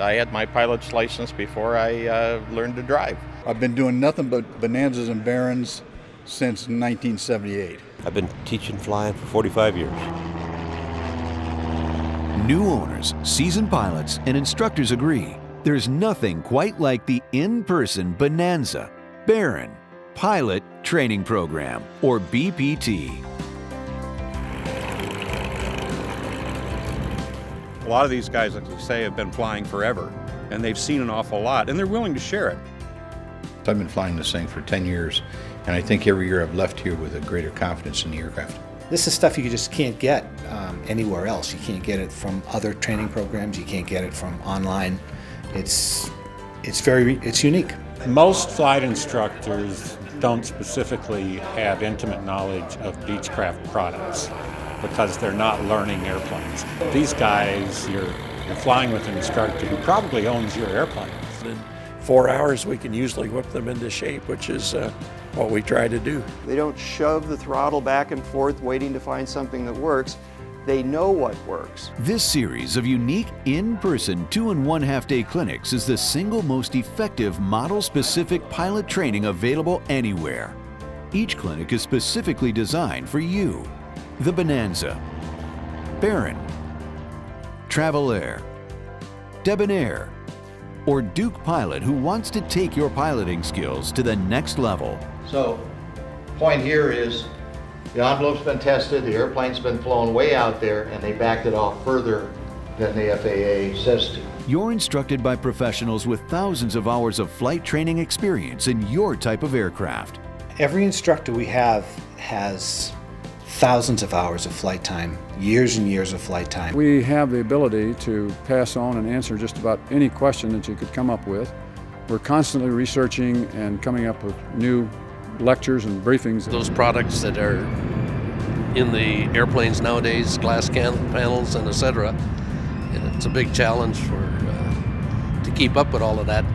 I had my pilot's license before I learned to drive. I've been doing nothing but Bonanzas and Barons since 1978. I've been teaching flying for 45 years. New owners, seasoned pilots, and instructors agree there's nothing quite like the in-person Bonanza, Baron, Pilot Training Program, or BPT. A lot of these guys, like you say, have been flying forever, and they've seen an awful lot, and they're willing to share it. I've been flying this thing for 10 years, and I think every year I've left here with a greater confidence in the aircraft. This is stuff you just can't get anywhere else. You can't get it from other training programs. You can't get it from online. It's unique. Most flight instructors don't specifically have intimate knowledge of Beechcraft products because they're not learning airplanes. These guys, you're flying with an instructor who probably owns your airplane. In 4 hours, we can usually whip them into shape, which is what we try to do. They don't shove the throttle back and forth waiting to find something that works. They know what works. This series of unique in-person 2 1/2 day clinics is the single most effective model-specific pilot training available anywhere. Each clinic is specifically designed for you. The Bonanza, Baron, Travel Air, Debonair, or Duke pilot who wants to take your piloting skills to the next level. So, point here is the envelope's been tested, the airplane's been flown way out there, and they backed it off further than the FAA says to. You're instructed by professionals with thousands of hours of flight training experience in your type of aircraft. Every instructor we have has thousands of hours of flight time, years and years of flight time. We have the ability to pass on and answer just about any question that you could come up with. We're constantly researching and coming up with new lectures and briefings. Those products that are in the airplanes nowadays, glass panels and etc., it's a big challenge to keep up with all of that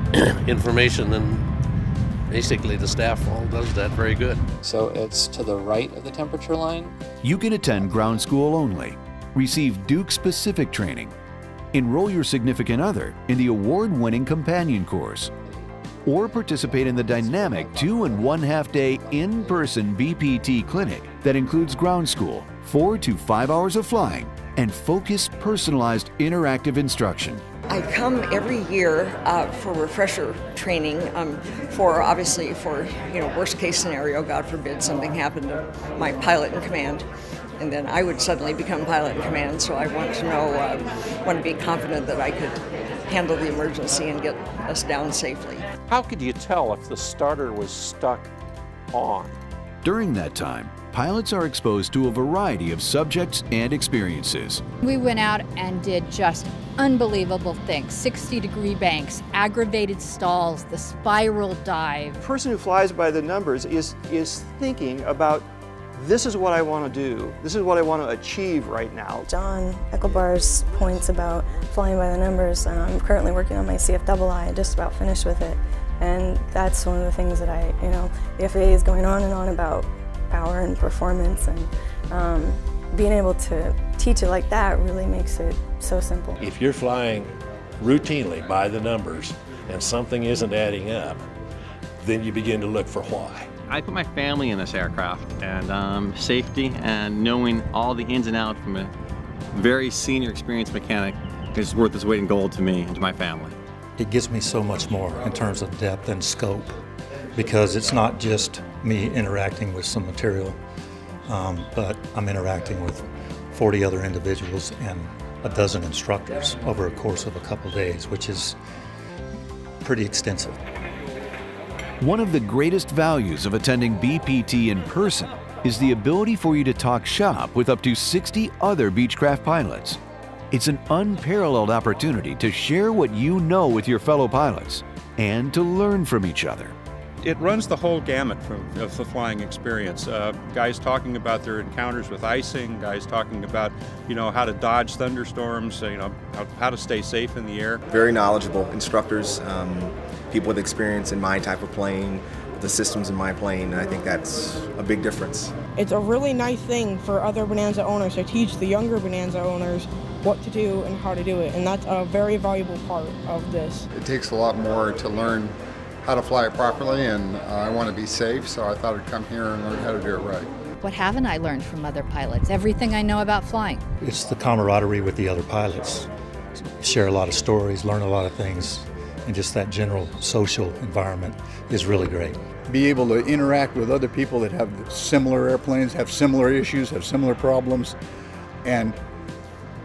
information, and basically the staff all does that very good. So it's to the right of the temperature line. You can attend ground school only, receive Duke-specific training, enroll your significant other in the award-winning companion course, or participate in the dynamic 2 1/2 day in-person BPT clinic that includes ground school, 4 to 5 hours of flying, and focused, personalized, interactive instruction. I come every year for refresher training, obviously for worst case scenario, God forbid something happened to my pilot in command, and then I would suddenly become pilot in command. So I want to be confident that I could handle the emergency and get us down safely. How could you tell if the starter was stuck on? During that time, pilots are exposed to a variety of subjects and experiences. We went out and did just unbelievable things. 60-degree banks, aggravated stalls, the spiral dive. The person who flies by the numbers is thinking about, this is what I want to do. This is what I want to achieve right now. John Eckelbar's points about flying by the numbers, I'm currently working on my CFIs. I just about finished with it. And that's one of the things that the FAA is going on and on about power and performance, and being able to teach it like that really makes it so simple. If you're flying routinely by the numbers and something isn't adding up, then you begin to look for why. I put my family in this aircraft, and safety and knowing all the ins and outs from a very senior experienced mechanic is worth its weight in gold to me and to my family. It gives me so much more in terms of depth and scope, because it's not just me interacting with some material, but I'm interacting with 40 other individuals and a dozen instructors over a course of a couple days, which is pretty extensive. One of the greatest values of attending BPT in person is the ability for you to talk shop with up to 60 other Beechcraft pilots. It's an unparalleled opportunity to share what you know with your fellow pilots and to learn from each other. It runs the whole gamut of the flying experience. Guys talking about their encounters with icing, guys talking about, how to dodge thunderstorms, how to stay safe in the air. Very knowledgeable instructors, people with experience in my type of plane, the systems in my plane, and I think that's a big difference. It's a really nice thing for other Bonanza owners to teach the younger Bonanza owners what to do and how to do it, and that's a very valuable part of this. It takes a lot more to learn how to fly it properly, and I want to be safe, so I thought I'd come here and learn how to do it right. What haven't I learned from other pilots? Everything I know about flying. It's the camaraderie with the other pilots. Share a lot of stories, learn a lot of things, and just that general social environment is really great. Be able to interact with other people that have similar airplanes, have similar issues, have similar problems, and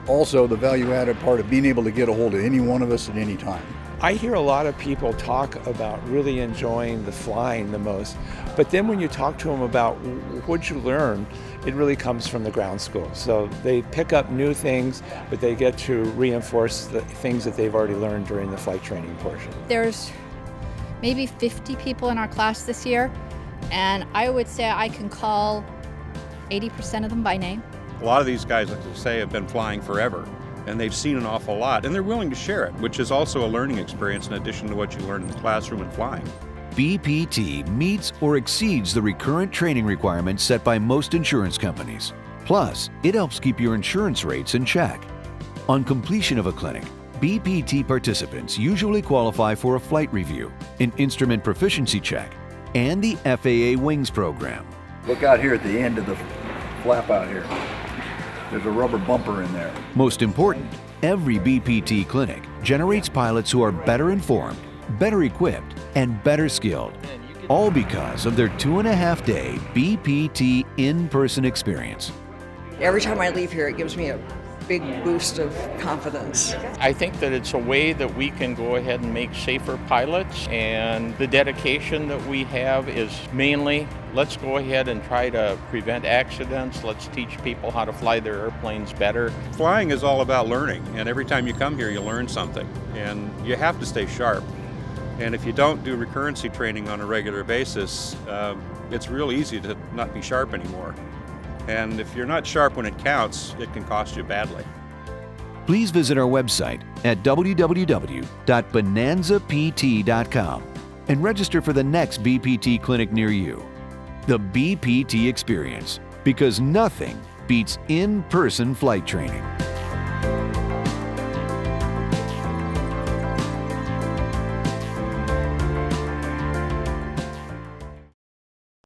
also the value-added part of being able to get a hold of any one of us at any time. I hear a lot of people talk about really enjoying the flying the most, but then when you talk to them about what you learn, it really comes from the ground school. So they pick up new things, but they get to reinforce the things that they've already learned during the flight training portion. There's maybe 50 people in our class this year, and I would say I can call 80% of them by name. A lot of these guys, like I say, have been flying forever, and they've seen an awful lot, and they're willing to share it, which is also a learning experience in addition to what you learn in the classroom and flying. BPT meets or exceeds the recurrent training requirements set by most insurance companies. Plus, it helps keep your insurance rates in check. On completion of a clinic, BPT participants usually qualify for a flight review, an instrument proficiency check, and the FAA Wings program. Look out here at the end of the flap out here. There's a rubber bumper in there. Most important, every BPT clinic generates pilots who are better informed, better equipped, and better skilled, all because of their 2.5-day BPT in-person experience. Every time I leave here, it gives me a big boost of confidence. I think that it's a way that we can go ahead and make safer pilots, and the dedication that we have is mainly let's go ahead and try to prevent accidents. Let's teach people how to fly their airplanes better. Flying is all about learning, and every time you come here you learn something, and you have to stay sharp. And if you don't do recurrency training on a regular basis, it's real easy to not be sharp anymore. And if you're not sharp when it counts, it can cost you badly. Please visit our website at www.bonanzapt.com and register for the next BPT clinic near you. The BPT experience, because nothing beats in-person flight training.